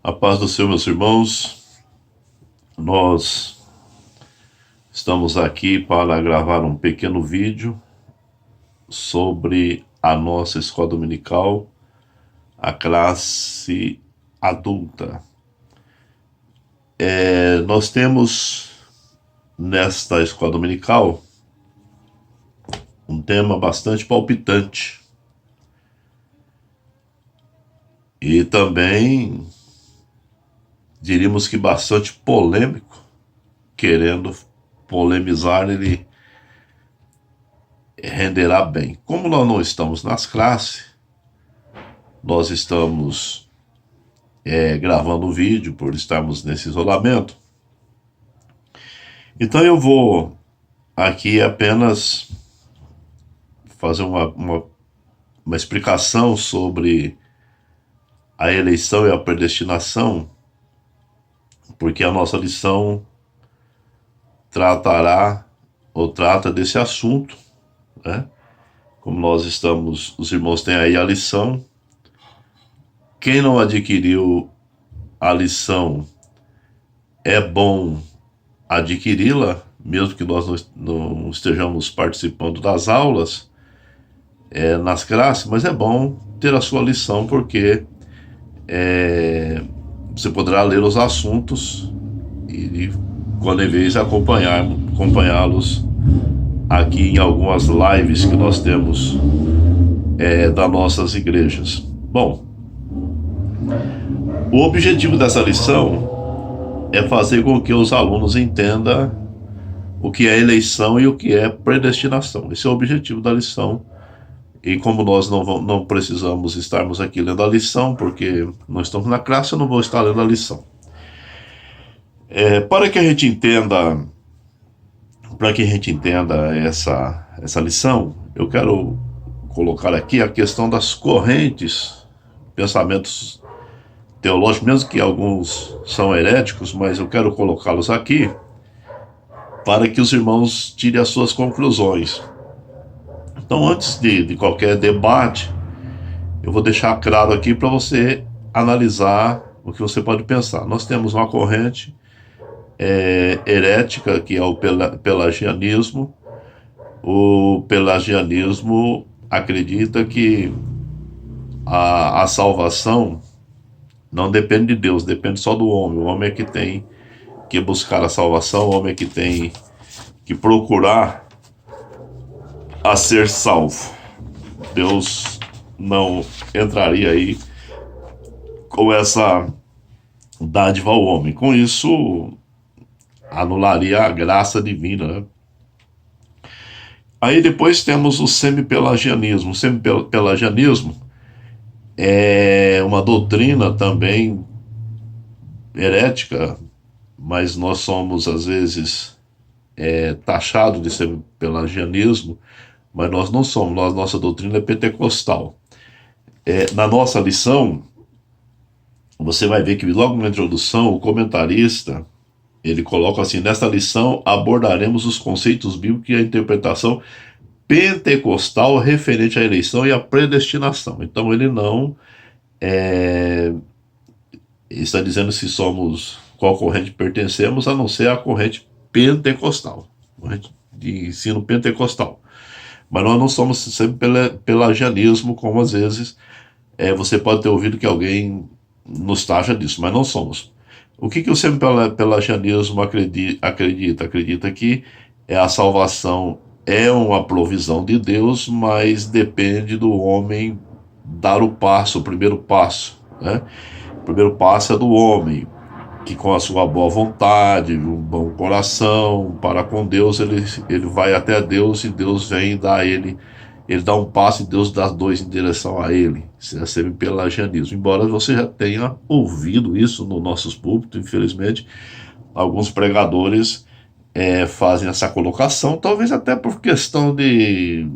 A paz do Senhor, meus irmãos. Nós estamos aqui para gravar um pequeno vídeo sobre a nossa escola dominical, a classe adulta. Nós temos nesta escola dominical um tema bastante palpitante e também diríamos que bastante polêmico. Querendo polemizar, ele renderá bem. Como nós não estamos nas classes, nós estamos gravando o vídeo por estarmos nesse isolamento. Então eu vou aqui apenas fazer uma explicação sobre a eleição e a predestinação, porque a nossa lição tratará ou trata desse assunto, né? Como nós estamos, os irmãos têm aí a lição. Quem não adquiriu a lição, é bom adquiri-la, mesmo que nós não estejamos participando das aulas, nas classes, mas é bom ter a sua lição, porque você poderá ler os assuntos e, quando em vez, acompanhá-los aqui em algumas lives que nós temos das nossas igrejas. Bom, o objetivo dessa lição é fazer com que os alunos entendam o que é eleição e o que é predestinação. Esse é o objetivo da lição. E como nós não precisamos estarmos aqui lendo a lição, porque nós estamos na classe, eu não vou estar lendo a lição. Para que a gente entenda essa lição, eu quero colocar aqui a questão das correntes, pensamentos teológicos, mesmo que alguns são heréticos, mas eu quero colocá-los aqui para que os irmãos tirem as suas conclusões. Então, antes de qualquer debate, eu vou deixar claro aqui para você analisar o que você pode pensar. Nós temos uma corrente herética, que é o pelagianismo. O pelagianismo acredita que a salvação não depende de Deus, depende só do homem. O homem é que tem que buscar a salvação, o homem é que tem que procurar a ser salvo. Deus não entraria aí com essa dádiva ao homem. Com isso, anularia a graça divina, né? Aí depois temos o semipelagianismo. O semipelagianismo é uma doutrina também herética, mas nós somos às vezes taxados de semipelagianismo, mas nós não somos. Nossa doutrina é pentecostal. Na nossa lição, você vai ver que logo na introdução, o comentarista, ele coloca assim: nesta lição abordaremos os conceitos bíblicos e a interpretação pentecostal referente à eleição e à predestinação. Então ele não está dizendo se somos, qual corrente pertencemos, a não ser a corrente pentecostal, corrente de ensino pentecostal. Mas nós não somos sempre pelagianismo, como às vezes você pode ter ouvido que alguém nos taxa disso, mas não somos. O que o semipelagianismo acredita? Acredita que a salvação é uma provisão de Deus, mas depende do homem dar o primeiro passo, né? O primeiro passo é do homem, que com a sua boa vontade, um bom coração para com Deus, ele vai até Deus e Deus vem dar a ele dá um passo e Deus dá dois em direção a ele. Isso é semipelagianismo. Embora você já tenha ouvido isso nos nossos púlpitos, infelizmente, alguns pregadores fazem essa colocação, talvez até por questão de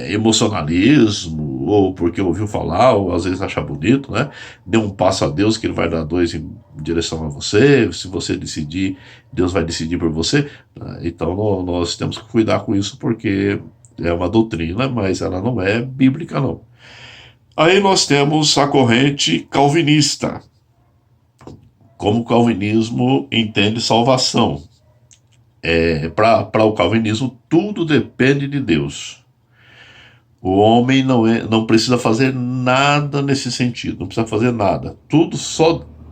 emocionalismo, ou porque ouviu falar, ou às vezes acha bonito, né? Dê um passo a Deus que ele vai dar dois em direção a você. Se você decidir, Deus vai decidir por você. Então nós temos que cuidar com isso, porque é uma doutrina, mas ela não é bíblica, não. Aí nós temos a corrente calvinista. como o calvinismo entende salvação. Para o calvinismo, tudo depende de Deus. O homem não precisa fazer nada nesse sentido, não precisa fazer nada. Tudo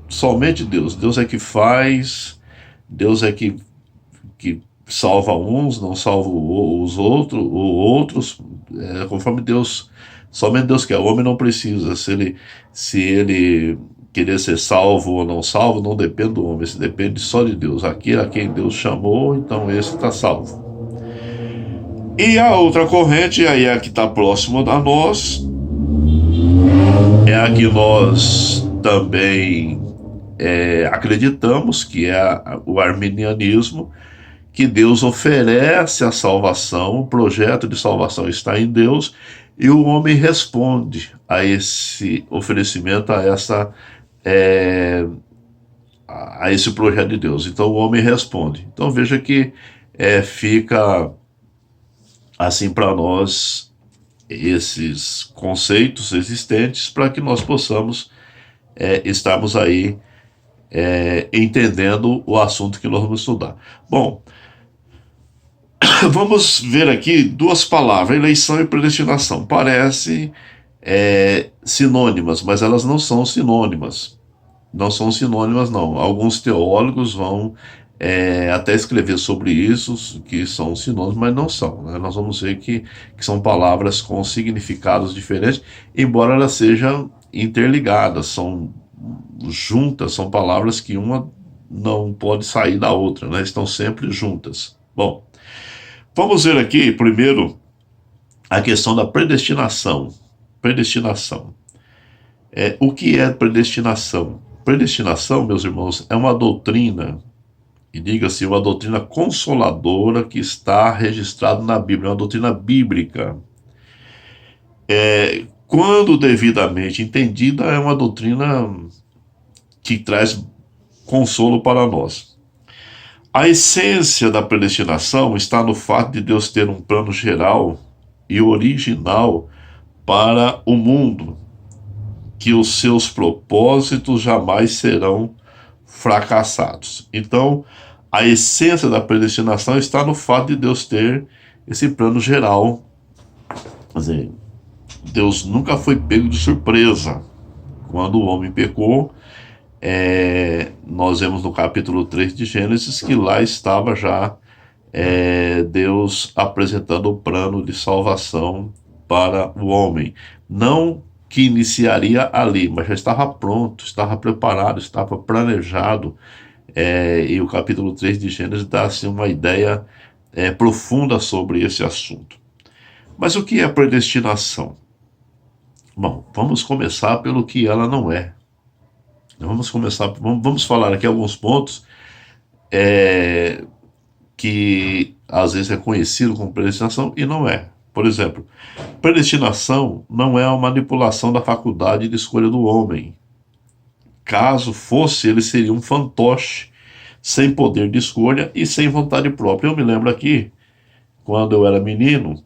somente Deus. Deus é que faz, Deus é que salva uns, não salva os outros, conforme Deus, somente Deus quer. O homem não precisa, se ele querer ser salvo ou não salvo, não depende do homem, isso depende só de Deus. Aquele a quem Deus chamou, então esse está salvo. E a outra corrente, aí é a que está próxima a nós, é a que nós também acreditamos, que é o arminianismo, que Deus oferece a salvação, o projeto de salvação está em Deus, e o homem responde a esse oferecimento, a esse projeto de Deus. Então o homem responde. Então veja que fica assim para nós esses conceitos existentes para que nós possamos estarmos aí entendendo o assunto que nós vamos estudar. Bom, vamos ver aqui duas palavras, eleição e predestinação. Parecem sinônimas, mas elas não são sinônimas. Não são sinônimas, não. Alguns teólogos vão até escrever sobre isso, que são sinônimos, mas não são. Né? Nós vamos ver que são palavras com significados diferentes, embora elas sejam interligadas, são juntas, são palavras que uma não pode sair da outra, né? Estão sempre juntas. Bom, vamos ver aqui, primeiro, a questão da predestinação. Predestinação. O que é predestinação? Predestinação, meus irmãos, é uma doutrina, e diga-se, uma doutrina consoladora que está registrada na Bíblia, uma doutrina bíblica. Quando devidamente entendida, é uma doutrina que traz consolo para nós. A essência da predestinação está no fato de Deus ter um plano geral e original para o mundo, que os seus propósitos jamais serão fracassados. Então, a essência da predestinação está no fato de Deus ter esse plano geral. Quer dizer, Deus nunca foi pego de surpresa. Quando o homem pecou, nós vemos no capítulo 3 de Gênesis que lá estava já Deus apresentando o plano de salvação para o homem. Não que iniciaria ali, mas já estava pronto, estava preparado, estava planejado. E o capítulo 3 de Gênesis dá assim, uma ideia profunda sobre esse assunto. Mas o que é predestinação? Bom, vamos começar pelo que ela não é. Vamos falar aqui alguns pontos que às vezes é conhecido como predestinação e não é. Por exemplo, predestinação não é a manipulação da faculdade de escolha do homem. Caso fosse, ele seria um fantoche, sem poder de escolha e sem vontade própria. Eu me lembro aqui, quando eu era menino,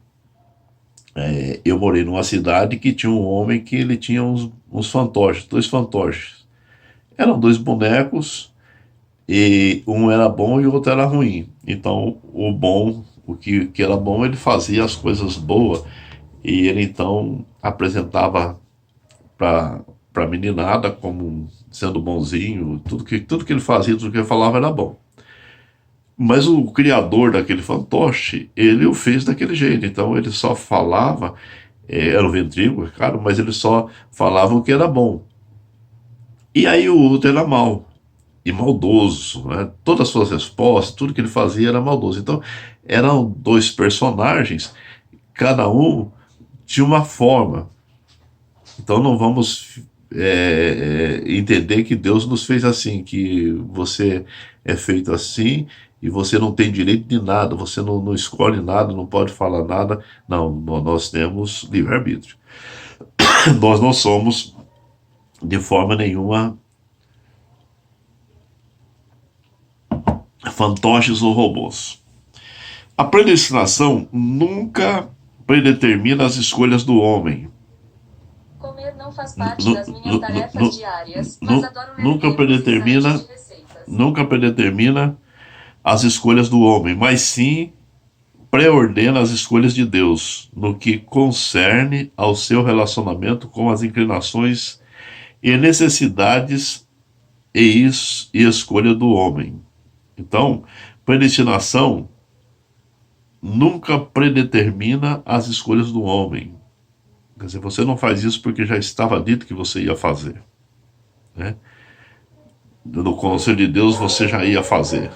eu morei numa cidade que tinha um homem que ele tinha uns fantoches, 2 fantoches. Eram 2 bonecos, e um era bom e o outro era ruim. Então, o bom, o que era bom, ele fazia as coisas boas, e ele então apresentava para a meninada como sendo bonzinho, tudo que ele fazia, tudo que ele falava era bom. Mas o criador daquele fantoche, ele o fez daquele jeito, então ele só falava, era o ventríloco, claro, mas ele só falava o que era bom. E aí o outro era mau e maldoso, né? Todas as suas respostas, tudo que ele fazia era maldoso. Então eram 2 personagens, cada um de uma forma. Então não vamos entender que Deus nos fez assim, que você é feito assim e você não tem direito de nada, você não escolhe nada, não pode falar nada. Não, nós temos livre-arbítrio. Nós não somos de forma nenhuma fantoches ou robôs. A predestinação nunca predetermina as escolhas do homem. Comer não não faz parte das minhas tarefas diárias, mas adoro ler nunca livros e sites predetermina, de receitas. nunca predetermina as escolhas do homem, mas sim preordena as escolhas de Deus no que concerne ao seu relacionamento com as inclinações e necessidades e escolha do homem. Então, predestinação nunca predetermina as escolhas do homem. Quer dizer, você não faz isso porque já estava dito que você ia fazer, né? No conselho de Deus você já ia fazer.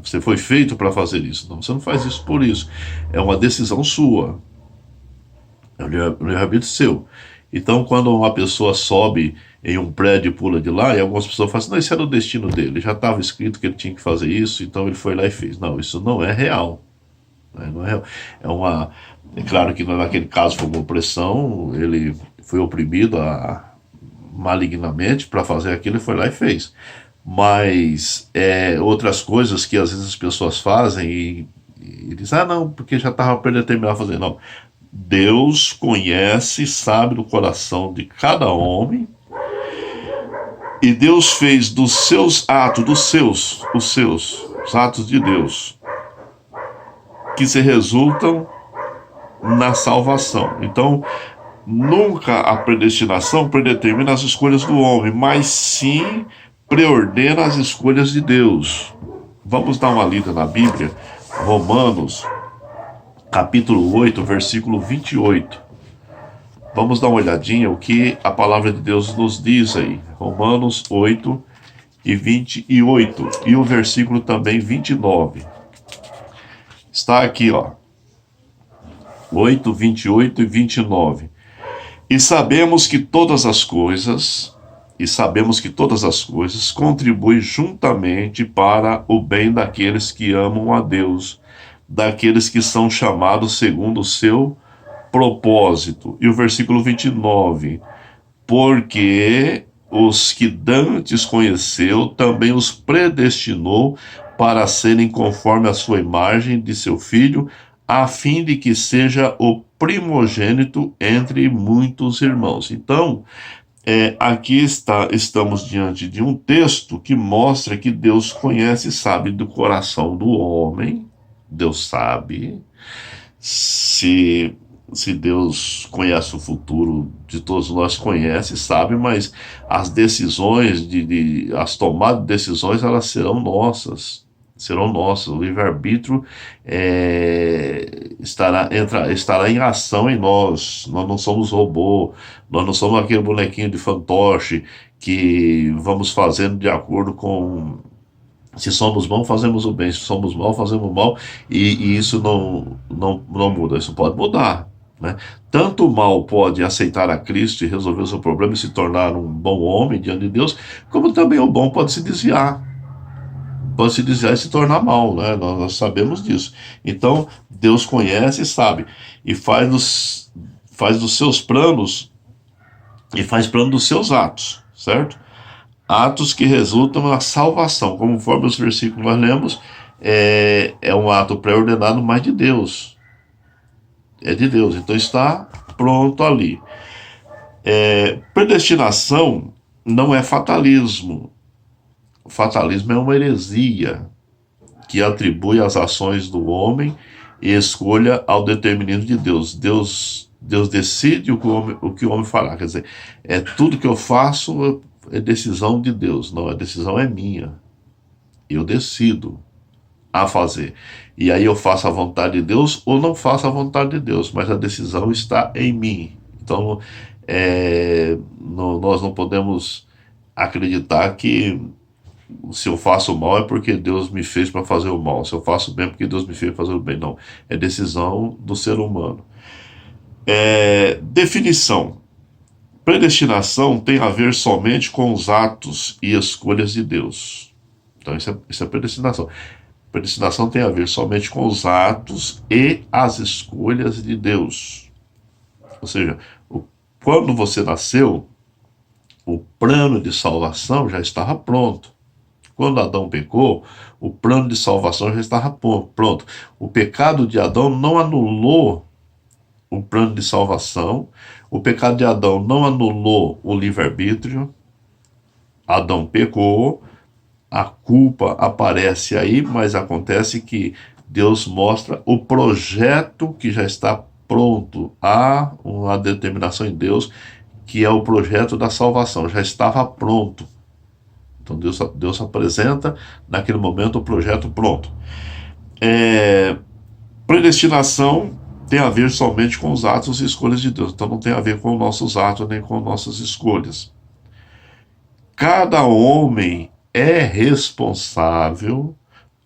Você foi feito para fazer isso. Não, você não faz isso por isso. É uma decisão sua. É um livre-arbítrio seu. Então, quando uma pessoa sobe em um prédio e pula de lá, e algumas pessoas falam assim, não, isso era o destino dele, já estava escrito que ele tinha que fazer isso, então ele foi lá e fez. Não, isso não é real. Não é, é claro que naquele caso foi uma opressão, ele foi oprimido malignamente para fazer aquilo e foi lá e fez. Mas outras coisas que às vezes as pessoas fazem e dizem, não, porque já estava predeterminado a fazer. Não. Deus conhece, sabe do coração de cada homem, e Deus fez dos seus atos, os atos de Deus, que se resultam na salvação. Então, nunca a predestinação predetermina as escolhas do homem, mas sim preordena as escolhas de Deus. Vamos dar uma lida na Bíblia, Romanos, capítulo 8, versículo 28. Vamos dar uma olhadinha o que a palavra de Deus nos diz aí. Romanos 8 e 28. E o versículo também 29. Está aqui, ó. 8, 28 e 29. E sabemos que todas as coisas contribuem juntamente para o bem daqueles que amam a Deus, daqueles que são chamados segundo o seu propósito. E o versículo 29. Porque os que dantes conheceu, também os predestinou para serem conforme a sua imagem de seu filho, a fim de que seja o primogênito entre muitos irmãos. Então, aqui estamos diante de um texto que mostra que Deus conhece e sabe do coração do homem. Deus sabe. Se Deus conhece o futuro de todos nós, conhece, sabe, mas as decisões, as tomadas de decisões, elas serão nossas. O livre-arbítrio estará em ação em nós. Nós não somos robô, nós não somos aquele bonequinho de fantoche que vamos fazendo de acordo com. Se somos bons, fazemos o bem. Se somos mal, fazemos o mal. E isso não muda. Isso pode mudar, né? Tanto o mal pode aceitar a Cristo e resolver o seu problema e se tornar um bom homem diante de Deus, como também o bom pode se desviar. Pode se desviar e se tornar mal, né? Nós sabemos disso. Então, Deus conhece e sabe. E faz dos seus planos e faz plano dos seus atos, certo? Atos que resultam na salvação, conforme os versículos nós lemos, é um ato pré-ordenado, mas de Deus. É de Deus, então está pronto ali. Predestinação não é fatalismo. O fatalismo é uma heresia que atribui as ações do homem e escolha ao determinismo de Deus. Deus decide o que o homem fará. Quer dizer, tudo que eu faço é decisão de Deus. Não, a decisão é minha. Eu decido a fazer. E aí eu faço a vontade de Deus ou não faço a vontade de Deus, mas a decisão está em mim. Então, nós não podemos acreditar que se eu faço mal é porque Deus me fez para fazer o mal. Se eu faço bem é porque Deus me fez para fazer o bem. Não, é decisão do ser humano. Definição. Predestinação tem a ver somente com os atos e escolhas de Deus. Então isso é predestinação. Predestinação tem a ver somente com os atos e as escolhas de Deus. Ou seja, quando você nasceu, o plano de salvação já estava pronto. Quando Adão pecou, o plano de salvação já estava pronto. O pecado de Adão não anulou o plano de salvação. O pecado de Adão não anulou o livre-arbítrio. Adão pecou, a culpa aparece aí, mas acontece que Deus mostra o projeto que já está pronto. Há uma determinação em Deus que é o projeto da salvação, já estava pronto. Então Deus apresenta naquele momento o projeto pronto. Predestinação tem a ver somente com os atos e escolhas de Deus, então não tem a ver com nossos atos nem com nossas escolhas. Cada homem é responsável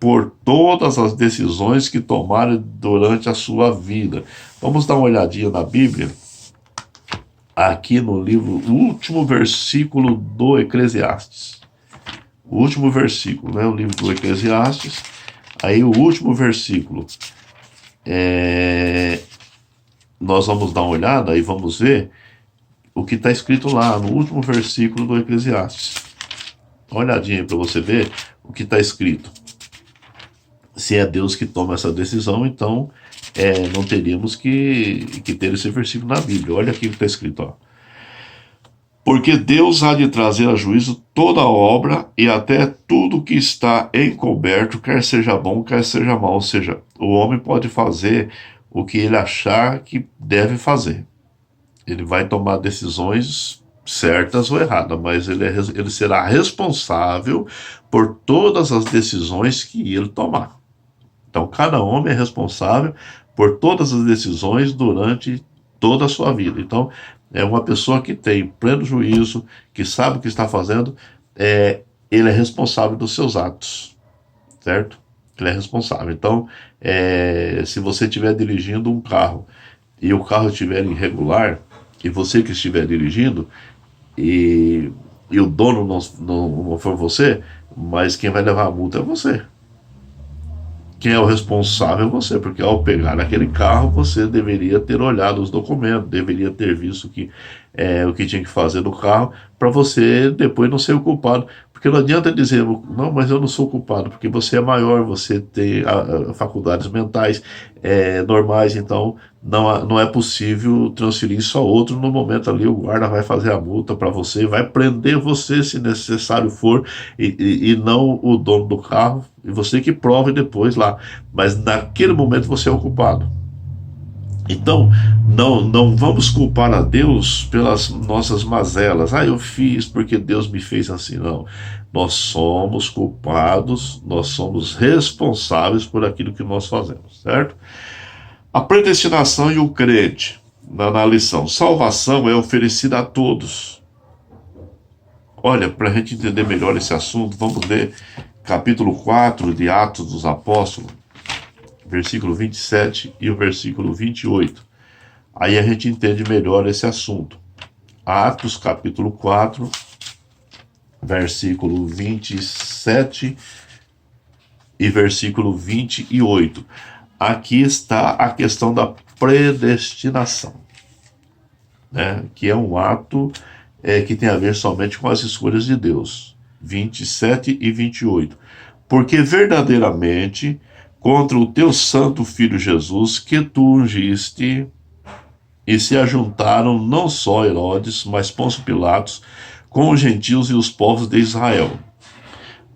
por todas as decisões que tomarem durante a sua vida. Vamos dar uma olhadinha na Bíblia, aqui no livro, o último versículo do Eclesiastes. O último versículo, né? O livro do Eclesiastes. Aí o último versículo. Nós vamos dar uma olhada e vamos ver o que está escrito lá no último versículo do Eclesiastes. Dá uma olhadinha aí para você ver o que está escrito. Se é Deus que toma essa decisão, então não teríamos que ter esse versículo na Bíblia. Olha aqui o que está escrito, ó. Porque Deus há de trazer a juízo toda a obra e até tudo que está encoberto, quer seja bom, quer seja mal. Ou seja, o homem pode fazer o que ele achar que deve fazer. Ele vai tomar decisões certas ou erradas, mas ele será responsável por todas as decisões que ele tomar. Então, cada homem é responsável por todas as decisões durante toda a sua vida. Então, é uma pessoa que tem pleno juízo, que sabe o que está fazendo, ele é responsável dos seus atos, certo? Ele é responsável. Então, se você estiver dirigindo um carro e o carro estiver irregular, e você que estiver dirigindo, e o dono não for você, mas quem vai levar a multa é você. Quem é o responsável é você, porque ao pegar aquele carro, você deveria ter olhado os documentos, deveria ter visto o que tinha que fazer no carro, para você depois não ser o culpado. Porque não adianta dizer, não, mas eu não sou culpado, porque você é maior, você tem faculdades mentais normais, então não é possível transferir isso a outro. No momento ali, o guarda vai fazer a multa para você, vai prender você se necessário for, e não o dono do carro, e você que prove depois lá. Mas naquele momento você é o culpado. Então, não vamos culpar a Deus pelas nossas mazelas. Eu fiz porque Deus me fez assim. Não. Nós somos culpados, nós somos responsáveis por aquilo que nós fazemos, certo? A predestinação e o crente, na lição. Salvação é oferecida a todos. Olha, para a gente entender melhor esse assunto, vamos ler capítulo 4 de Atos dos Apóstolos, versículo 27 e o versículo 28. Aí a gente entende melhor esse assunto. Atos, capítulo 4, versículo 27 e versículo 28. Aqui está a questão da predestinação, né? Que é um ato que tem a ver somente com as escolhas de Deus. 27 e 28. Porque verdadeiramente contra o teu santo Filho Jesus, que tu ungiste, e se ajuntaram não só Herodes, mas Pôncio Pilatos, com os gentios e os povos de Israel,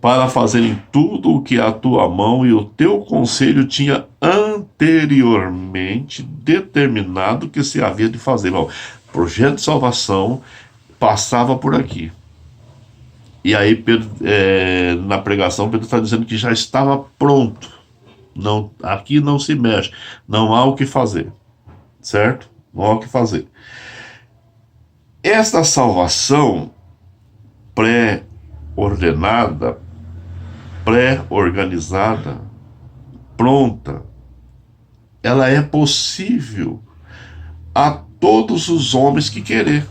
para fazerem tudo o que a tua mão e o teu conselho tinha anteriormente determinado que se havia de fazer. O projeto de salvação passava por aqui. E aí, Pedro, na pregação, Pedro está dizendo que já estava pronto. Não, aqui não se mexe, não há o que fazer, certo? Não há o que fazer. Esta salvação pré-ordenada, pré-organizada, pronta, ela é possível a todos os homens que querer.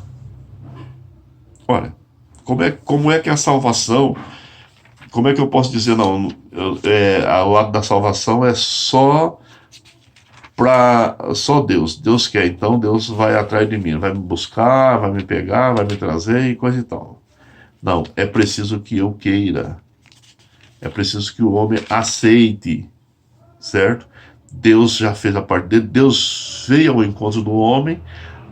Olha, como é que a salvação, como é que eu posso dizer, não, o lado da salvação é só Deus. Deus quer, então Deus vai atrás de mim, vai me buscar, vai me pegar, vai me trazer e coisa e tal. Não, é preciso que eu queira. É preciso que o homem aceite, certo? Deus já fez a parte dele, Deus veio ao encontro do homem,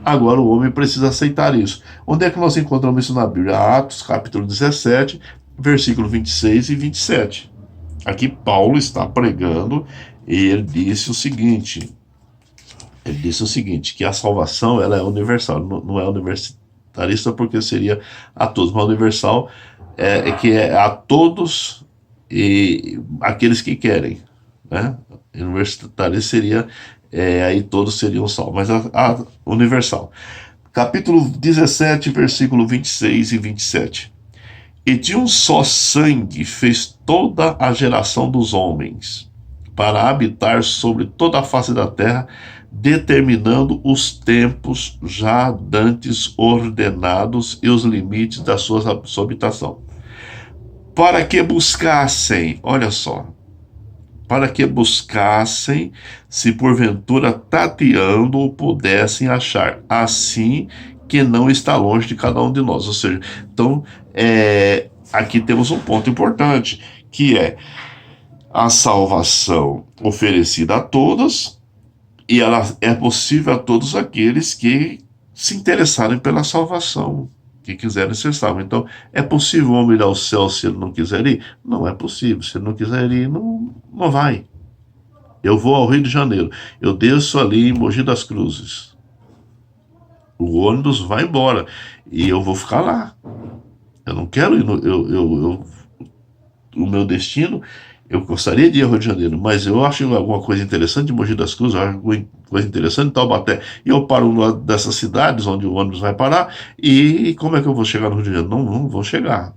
agora o homem precisa aceitar isso. Onde é que nós encontramos isso na Bíblia? Atos, capítulo 17, versículo 26 e 27. Aqui Paulo está pregando e ele disse o seguinte, que a salvação ela é universal, não é universalista porque seria a todos, mas universal que é a todos e aqueles que querem, né? Universalista seria aí todos seriam salvos, mas a universal. Capítulo 17, versículo 26 e 27. E de um só sangue fez toda a geração dos homens, para habitar sobre toda a face da terra, determinando os tempos já dantes ordenados e os limites da sua habitação. Para que buscassem, olha só, para que buscassem, se porventura tateando pudessem achar, assim que não está longe de cada um de nós. Ou seja, então, aqui temos um ponto importante, que é a salvação oferecida a todos, e ela é possível a todos aqueles que se interessarem pela salvação, que quiserem ser salvos. Então, é possível o homem ir ao céu se ele não quiser ir? Não é possível. Se ele não quiser ir, não vai. Eu vou ao Rio de Janeiro, eu desço ali em Mogi das Cruzes. O ônibus vai embora e eu vou ficar lá. Eu não quero ir o meu destino, eu gostaria de ir ao Rio de Janeiro, mas eu acho alguma coisa interessante em Mogi das Cruzes, eu acho alguma coisa interessante em Taubaté, e eu paro numa dessas cidades onde o ônibus vai parar, e como é que eu vou chegar no Rio de Janeiro? Não vou chegar.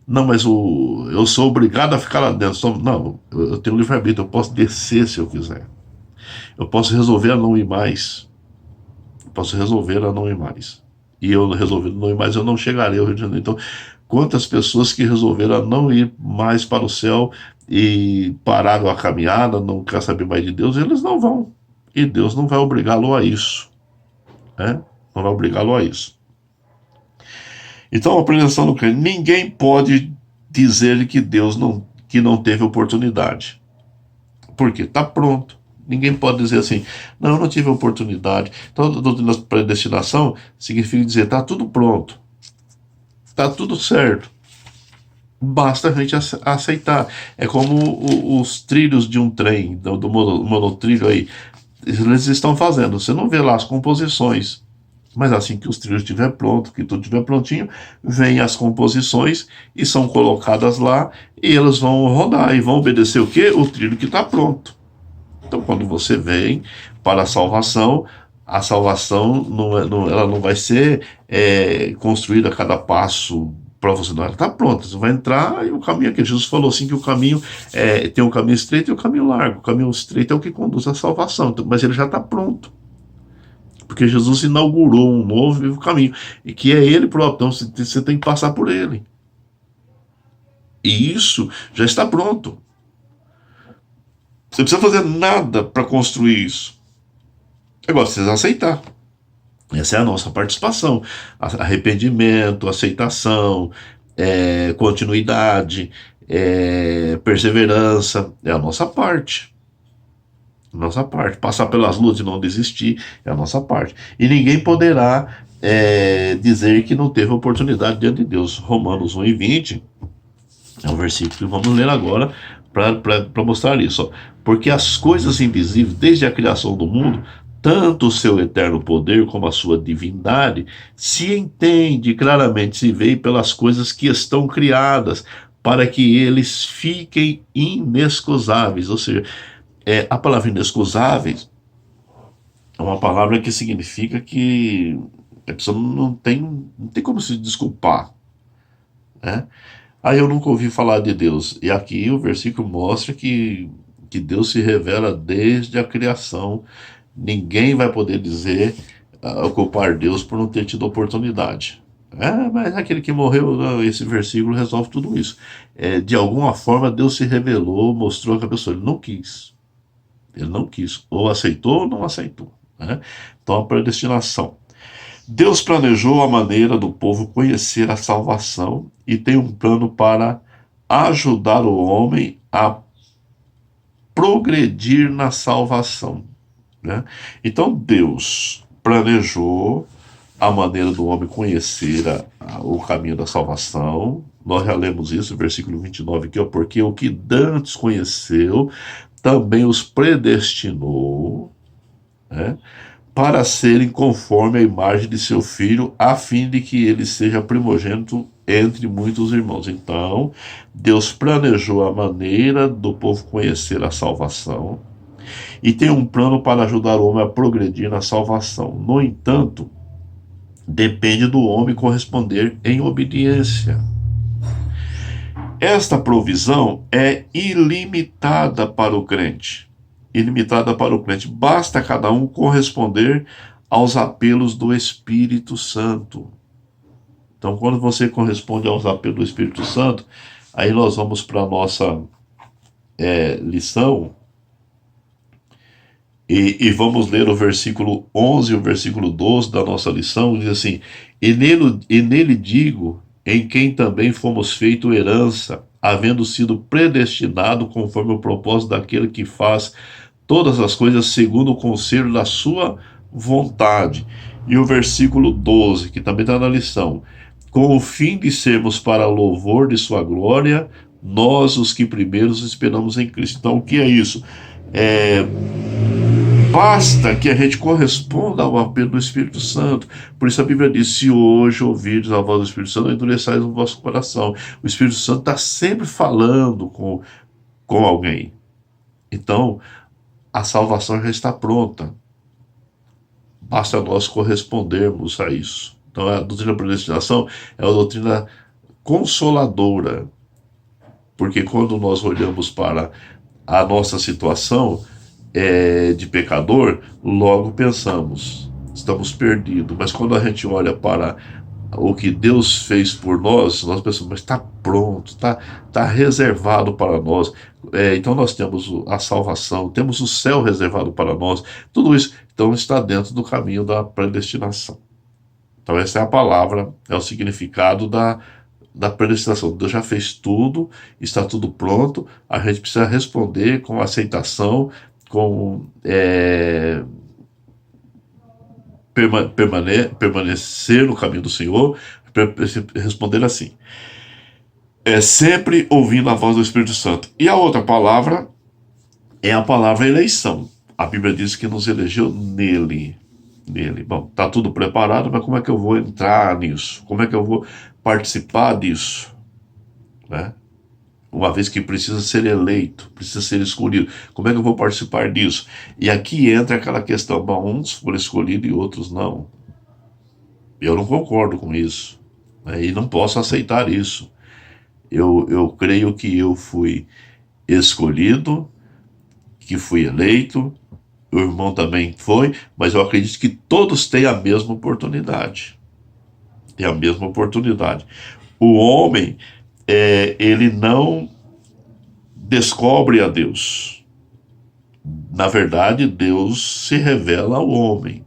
Não, mas eu sou obrigado a ficar lá dentro. Não, eu tenho livre-arbítrio, eu posso descer se eu quiser. Eu posso resolver a não ir mais. E eu resolvendo não ir mais, eu não chegarei ao Rio de Janeiro. Então, quantas pessoas que resolveram a não ir mais para o céu e pararam a caminhada, não quer saber mais de Deus, eles não vão. E Deus não vai obrigá-lo a isso. Né? Não vai obrigá-lo a isso. Então, a apresentação do crente, ninguém pode dizer que Deus que não teve oportunidade. Por quê? Está pronto. Ninguém pode dizer assim, não, eu não tive oportunidade. Então, a doutrina da predestinação significa dizer, está tudo pronto. Está tudo certo. Basta a gente aceitar. É como os trilhos de um trem, do monotrilho aí. Eles estão fazendo. Você não vê lá as composições. Mas assim que os trilhos estiver pronto, que tudo estiver prontinho, vem as composições e são colocadas lá e elas vão rodar e vão obedecer o quê? O trilho que está pronto. Então, quando você vem para a salvação ela não vai ser construída a cada passo para você, não. Ela está pronta, você vai entrar e o caminho aqui. Jesus falou assim que o caminho tem um caminho estreito e um caminho largo. O caminho estreito é o que conduz à salvação, então, mas ele já está pronto. Porque Jesus inaugurou um novo e vivo caminho, e que é ele próprio, então você tem que passar por ele. E isso já está pronto. Você não precisa fazer nada para construir isso. Agora, você precisa aceitar. Essa é a nossa participação. Arrependimento, aceitação, continuidade, perseverança, é a nossa parte. Nossa parte, passar pelas lutas e não desistir é a nossa parte. E ninguém poderá dizer que não teve oportunidade diante de Deus. Romanos 1:20 é um versículo que vamos ler agora para mostrar isso. Ó. Porque as coisas invisíveis, desde a criação do mundo, tanto o seu eterno poder como a sua divindade, se entende claramente, se vê pelas coisas que estão criadas, para que eles fiquem inexcusáveis. Ou seja, a palavra inexcusáveis é uma palavra que significa que a pessoa não tem como se desculpar, né? Aí eu nunca ouvi falar de Deus. E aqui o versículo mostra que Deus se revela desde a criação. Ninguém vai poder dizer, culpar Deus por não ter tido oportunidade. Mas aquele que morreu, esse versículo resolve tudo isso. De alguma forma Deus se revelou, mostrou que a pessoa ele não quis. Ele não quis, ou aceitou ou não aceitou. Né? Então, a predestinação. Deus planejou a maneira do povo conhecer a salvação e tem um plano para ajudar o homem a progredir na salvação, né? Então Deus planejou a maneira do homem conhecer o caminho da salvação. Nós já lemos isso, versículo 29 aqui, ó, porque o que dantes conheceu, também os predestinou, né, para serem conforme a imagem de seu filho, a fim de que ele seja primogênito entre muitos irmãos. Então, Deus planejou a maneira do povo conhecer a salvação e tem um plano para ajudar o homem a progredir na salvação. No entanto, depende do homem corresponder em obediência. Esta provisão é ilimitada para o crente. Ilimitada para o crente. Basta cada um corresponder aos apelos do Espírito Santo. Então, quando você corresponde aos apelos do Espírito Santo, aí nós vamos para a nossa lição e vamos ler o versículo 11 e o versículo 12 da nossa lição. Diz assim: e nele digo, em quem também fomos feito herança, havendo sido predestinado conforme o propósito daquele que faz todas as coisas segundo o conselho da sua vontade. E o versículo 12, que também está na lição: com o fim de sermos para louvor de sua glória, nós os que primeiros esperamos em Cristo. Então, o que é isso? Basta que a gente corresponda ao apelo do Espírito Santo. Por isso a Bíblia diz: se hoje ouvirdes a voz do Espírito Santo, não endureçais o vosso coração. O Espírito Santo está sempre falando com alguém. Então, a salvação já está pronta. Basta nós correspondermos a isso. Então, a doutrina da predestinação é uma doutrina consoladora. Porque quando nós olhamos para a nossa situação de pecador, logo pensamos, estamos perdidos. Mas quando a gente olha para o que Deus fez por nós pensamos, mas está pronto, está reservado para nós. Então nós temos a salvação, temos o céu reservado para nós. Tudo isso então está dentro do caminho da predestinação. Então essa é a palavra, é o significado da predestinação. Deus já fez tudo, está tudo pronto, a gente precisa responder com aceitação, com permanecer no caminho do Senhor, responder assim: sempre ouvindo a voz do Espírito Santo. E a outra palavra é a palavra eleição. A Bíblia diz que nos elegeu nele. Bom, está tudo preparado, mas como é que eu vou entrar nisso? Como é que eu vou participar disso? Né? Uma vez que precisa ser eleito, precisa ser escolhido, como é que eu vou participar disso? E aqui entra aquela questão: bom, uns foram escolhidos e outros não. Eu não concordo com isso, né? E não posso aceitar isso. Eu creio que eu fui escolhido, que fui eleito, o irmão também foi, mas eu acredito que todos têm a mesma oportunidade. Tem a mesma oportunidade. O homem, ele não descobre a Deus. Na verdade, Deus se revela ao homem.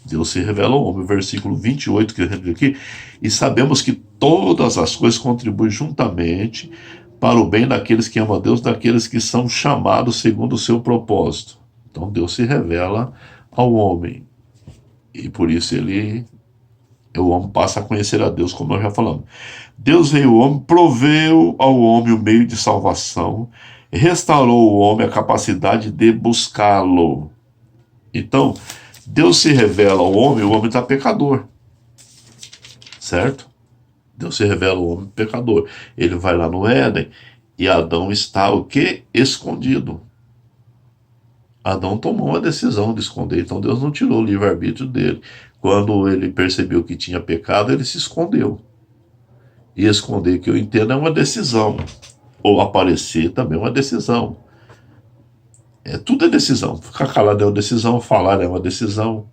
Deus se revela ao homem. Versículo 28 que a gente viu aqui: e sabemos que todas as coisas contribuem juntamente para o bem daqueles que amam a Deus, daqueles que são chamados segundo o seu propósito. Então Deus se revela ao homem. E por isso o homem passa a conhecer a Deus, como nós já falamos. Deus veio ao homem, proveu ao homem o meio de salvação, restaurou o homem a capacidade de buscá-lo. Então, Deus se revela ao homem, o homem está pecador. Certo? Deus se revela ao homem pecador. Ele vai lá no Éden e Adão está o quê? Escondido. Adão tomou uma decisão de esconder, então Deus não tirou o livre-arbítrio dele. Quando ele percebeu que tinha pecado, ele se escondeu. E esconder, que eu entendo, é uma decisão. Ou aparecer também é uma decisão. Tudo é decisão. Ficar calado é uma decisão, falar é uma decisão,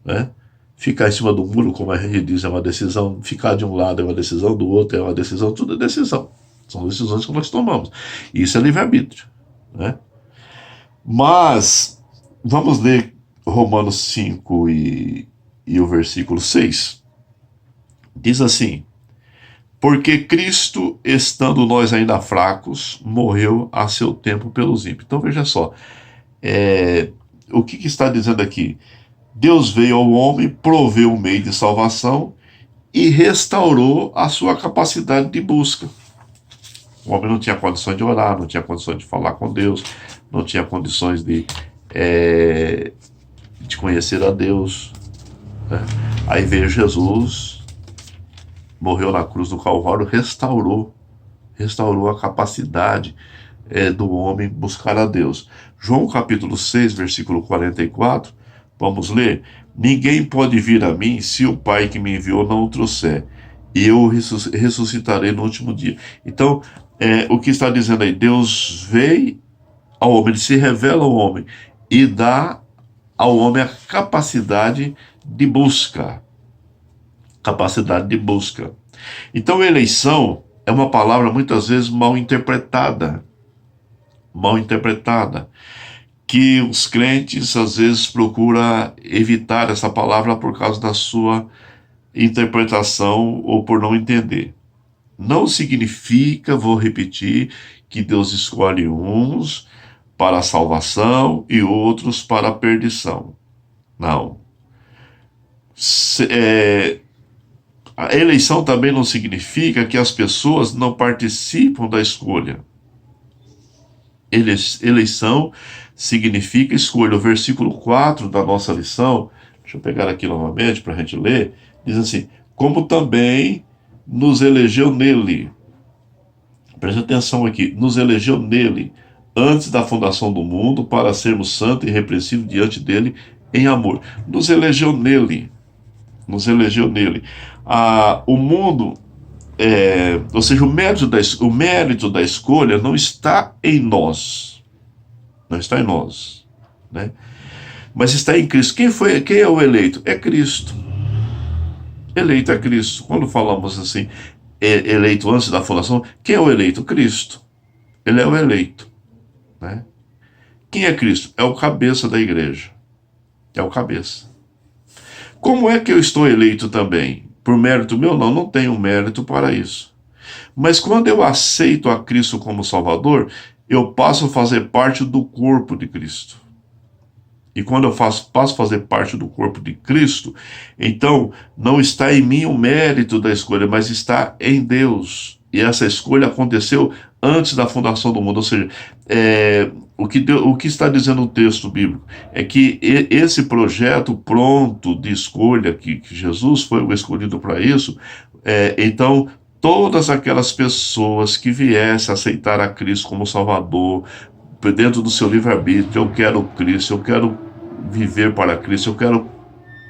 né? Ficar em cima do muro, como a gente diz, é uma decisão. Ficar de um lado é uma decisão, do outro é uma decisão. Tudo é decisão. São decisões que nós tomamos. E isso é livre-arbítrio, né? Mas vamos ler Romanos 5 e o versículo 6. Diz assim: Porque Cristo, estando nós ainda fracos, morreu a seu tempo pelos ímpios. Então veja só, o que está dizendo aqui? Deus veio ao homem, proveu um meio de salvação e restaurou a sua capacidade de busca. O homem não tinha condições de orar, não tinha condições de falar com Deus, não tinha condições de conhecer a Deus, né? Aí veio Jesus, morreu na cruz do Calvário, restaurou a capacidade do homem buscar a Deus. João capítulo 6, versículo 44, vamos ler: ninguém pode vir a mim se o Pai que me enviou não o trouxer, e eu ressuscitarei no último dia. Então, o que está dizendo aí? Deus veio ao homem, ele se revela ao homem e dá ao homem a capacidade de busca. Capacidade de busca. Então, eleição é uma palavra muitas vezes mal interpretada, que os crentes às vezes procuram evitar essa palavra por causa da sua interpretação ou por não entender. Não significa, vou repetir, que Deus escolhe uns para a salvação e outros para a perdição. Não. A eleição também não significa que as pessoas não participam da escolha. Eleição significa escolha. O versículo 4 da nossa lição, deixa eu pegar aqui novamente para a gente ler, diz assim: como também nos elegeu nele. Preste atenção aqui. Nos elegeu nele, antes da fundação do mundo, para sermos santos e irrepreensíveis diante dele em amor. Nos elegeu nele. O mundo, ou seja, o mérito da escolha não está em nós. Não está em nós, né? Mas está em Cristo. Quem é o eleito? É Cristo. Eleito é Cristo. Quando falamos assim, eleito antes da fundação, quem é o eleito? Cristo. Ele é o eleito, né? Quem é Cristo? É o cabeça da igreja. É o cabeça. Como é que eu estou eleito também? Por mérito meu? Não tenho mérito para isso. Mas quando eu aceito a Cristo como Salvador, eu passo a fazer parte do corpo de Cristo. E quando eu passo a fazer parte do corpo de Cristo, então não está em mim o mérito da escolha, mas está em Deus. E essa escolha aconteceu antes da fundação do mundo. Ou seja, o que está dizendo o texto bíblico é que esse projeto pronto de escolha, que Jesus foi o escolhido para isso, então todas aquelas pessoas que viessem aceitar a Cristo como Salvador, dentro do seu livre-arbítrio, eu quero Cristo, eu quero viver para Cristo, eu quero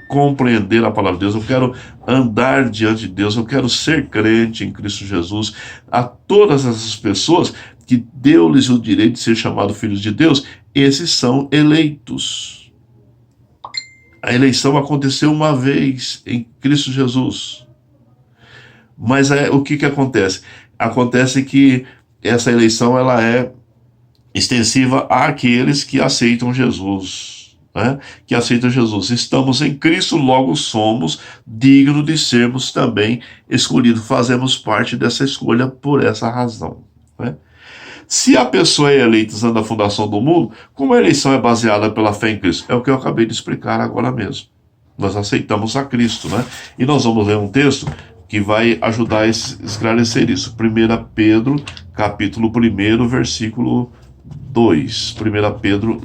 compreender a palavra de Deus, eu quero andar diante de Deus, eu quero ser crente em Cristo Jesus. A todas essas pessoas que deu-lhes o direito de ser chamados filhos de Deus, esses são eleitos. A eleição aconteceu uma vez em Cristo Jesus. Mas o que acontece? Acontece que essa eleição ela é extensiva àqueles que aceitam Jesus. Que aceitam Jesus. Estamos em Cristo, logo somos dignos de sermos também escolhidos. Fazemos parte dessa escolha por essa razão. Se a pessoa é eleita antes da fundação do mundo, como a eleição é baseada pela fé em Cristo? É o que eu acabei de explicar agora mesmo. Nós aceitamos a Cristo, E nós vamos ler um texto que vai ajudar a esclarecer isso. 1 Pedro, capítulo 1, versículo 2. 1 Pedro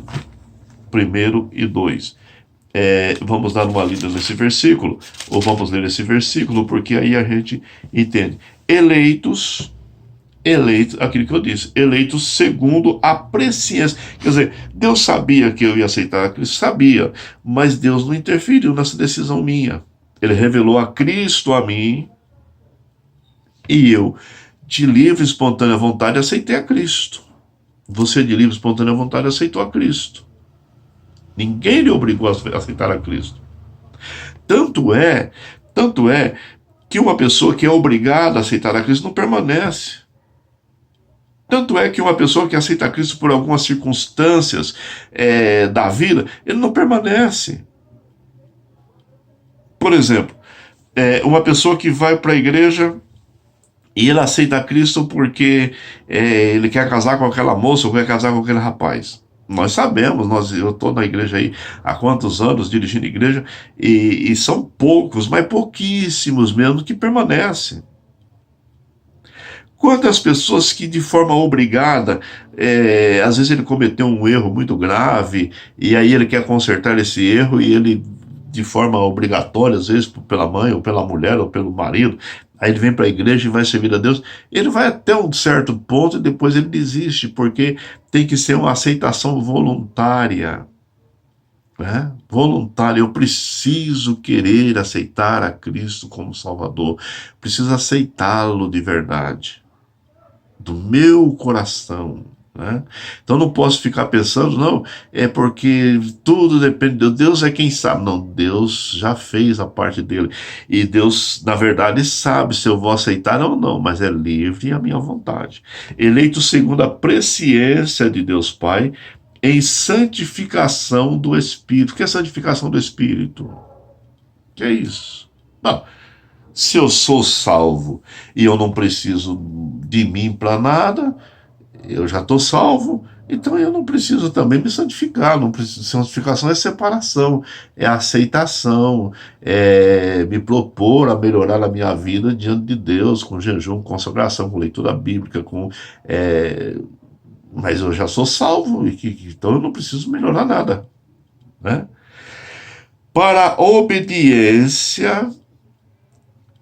1 e 2. Vamos dar uma lida nesse versículo, ou vamos ler esse versículo, porque aí a gente entende. Eleitos, aquilo que eu disse, eleitos segundo a presciência. Quer dizer, Deus sabia que eu ia aceitar a Cristo, sabia, mas Deus não interferiu nessa decisão minha. Ele revelou a Cristo a mim, e eu, de livre e espontânea vontade, aceitei a Cristo. Você, de livre e espontânea vontade, aceitou a Cristo. Ninguém lhe obrigou a aceitar a Cristo. Tanto é que uma pessoa que é obrigada a aceitar a Cristo não permanece. Tanto é que uma pessoa que aceita a Cristo por algumas circunstâncias da vida, ele não permanece. Por exemplo, uma pessoa que vai para a igreja E ele aceita Cristo porque ele quer casar com aquela moça ou quer casar com aquele rapaz. Nós sabemos, eu estou na igreja aí há quantos anos dirigindo igreja, e são poucos, mas pouquíssimos mesmo, que permanecem. Quantas pessoas que de forma obrigada, às vezes ele cometeu um erro muito grave, e aí ele quer consertar esse erro, e ele, de forma obrigatória, às vezes pela mãe, ou pela mulher, ou pelo marido, aí ele vem para a igreja e vai servir a Deus, ele vai até um certo ponto e depois ele desiste, porque tem que ser uma aceitação voluntária. Né? Voluntária, eu preciso querer aceitar a Cristo como Salvador, preciso aceitá-lo de verdade, do meu coração. Né? Então não posso ficar pensando, não, é porque tudo depende de Deus, Deus é quem sabe. Não, Deus já fez a parte dele, e Deus, na verdade, sabe se eu vou aceitar ou não, mas é livre a minha vontade. Eleito segundo a presciência de Deus Pai, em santificação do Espírito. O que é santificação do Espírito? O que é isso? Não. Se eu sou salvo e eu não preciso de mim para nada, eu já estou salvo, então eu não preciso também me santificar. Não preciso. Santificação é separação, é aceitação, é me propor a melhorar a minha vida diante de Deus, com jejum, consagração, com leitura bíblica, mas eu já sou salvo, então eu não preciso melhorar nada. Né? Para a obediência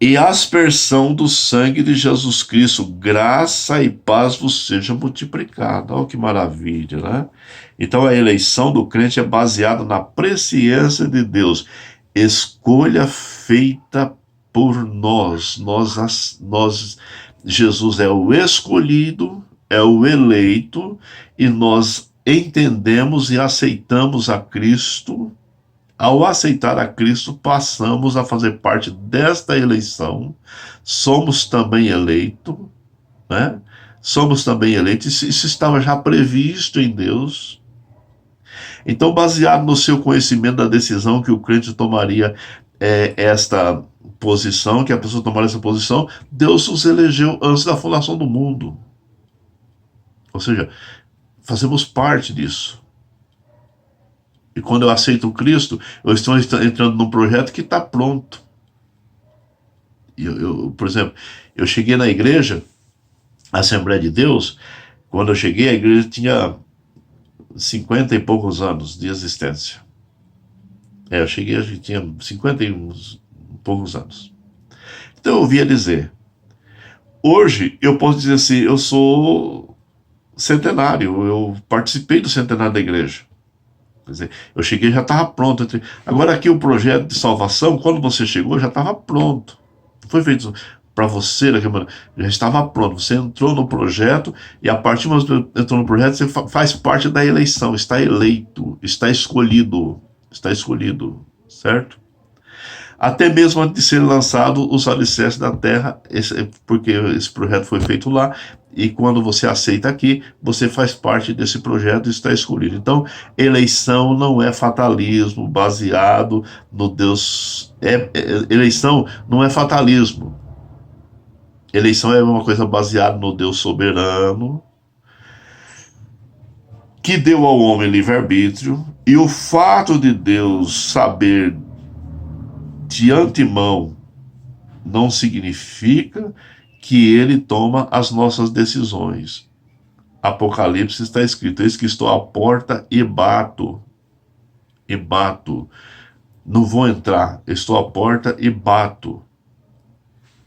e aspersão do sangue de Jesus Cristo, graça e paz vos seja multiplicada. Olha que maravilha, né? Então a eleição do crente é baseada na presciência de Deus, escolha feita por nós, Jesus é o escolhido, é o eleito, e nós entendemos e aceitamos a Cristo. Ao aceitar a Cristo, passamos a fazer parte desta eleição, somos também eleitos, né? Somos também eleitos, isso estava já previsto em Deus. Então, baseado no seu conhecimento da decisão que o crente tomaria esta posição, que a pessoa tomaria essa posição, Deus os elegeu antes da fundação do mundo. Ou seja, fazemos parte disso. E quando eu aceito Cristo, eu estou entrando num projeto que está pronto. Por exemplo, eu cheguei na igreja, a Assembleia de Deus, quando eu cheguei, a igreja tinha 50 e poucos anos de existência. Eu cheguei, a gente tinha 50 e poucos anos. Então eu ouvia dizer, hoje eu posso dizer assim, eu sou centenário, eu participei do centenário da igreja. Quer dizer, eu cheguei, já estava pronto. Agora aqui o projeto de salvação, quando você chegou, já estava pronto. Foi feito para você, já estava pronto. Você entrou no projeto, e a partir do momento que você entrou no projeto, você faz parte da eleição, está eleito, está escolhido, certo? Até mesmo antes de ser lançado os alicerces da terra, porque esse projeto foi feito lá, e quando você aceita aqui, você faz parte desse projeto e está escolhido. Então, eleição não é fatalismo baseado no Deus. Eleição não é fatalismo. Eleição é uma coisa baseada no Deus soberano, que deu ao homem livre-arbítrio, e o fato de Deus saber de antemão não significa que ele toma as nossas decisões. Apocalipse está escrito, eis que estou à porta e bato. E bato. Não vou entrar, estou à porta e bato.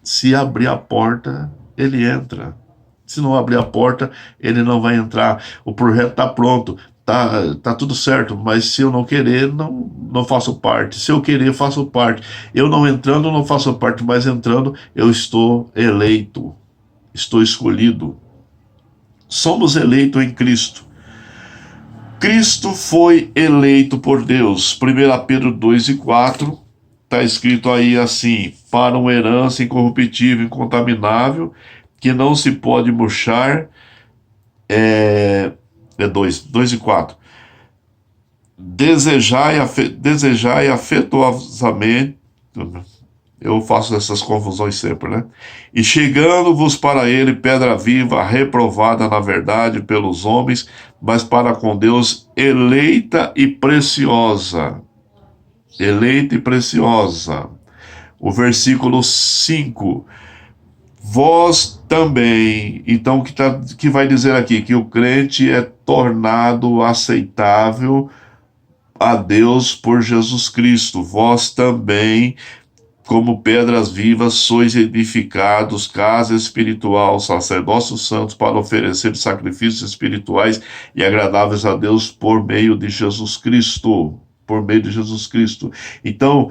Se abrir a porta, ele entra. Se não abrir a porta, ele não vai entrar. O projeto está pronto. Tá tudo certo, mas se eu não querer, não faço parte. Se eu querer, faço parte. Eu não entrando, não faço parte, mas entrando, eu estou eleito, estou escolhido. Somos eleitos em Cristo. Cristo foi eleito por Deus. 1 Pedro 2:4, está escrito aí assim, para uma herança incorruptível, incontaminável, que não se pode murchar, 2:4. Desejai afetuosamente, Eu faço essas confusões sempre, né? E chegando-vos para ele pedra viva, reprovada na verdade pelos homens, mas para com Deus eleita e preciosa. Eleita e preciosa. O versículo 5. Vós também. Então, que vai dizer aqui? Que o crente é tornado aceitável a Deus por Jesus Cristo. Vós também, como pedras vivas, sois edificados, casa espiritual, sacerdócio santo, para oferecer sacrifícios espirituais e agradáveis a Deus por meio de Jesus Cristo. Por meio de Jesus Cristo. Então,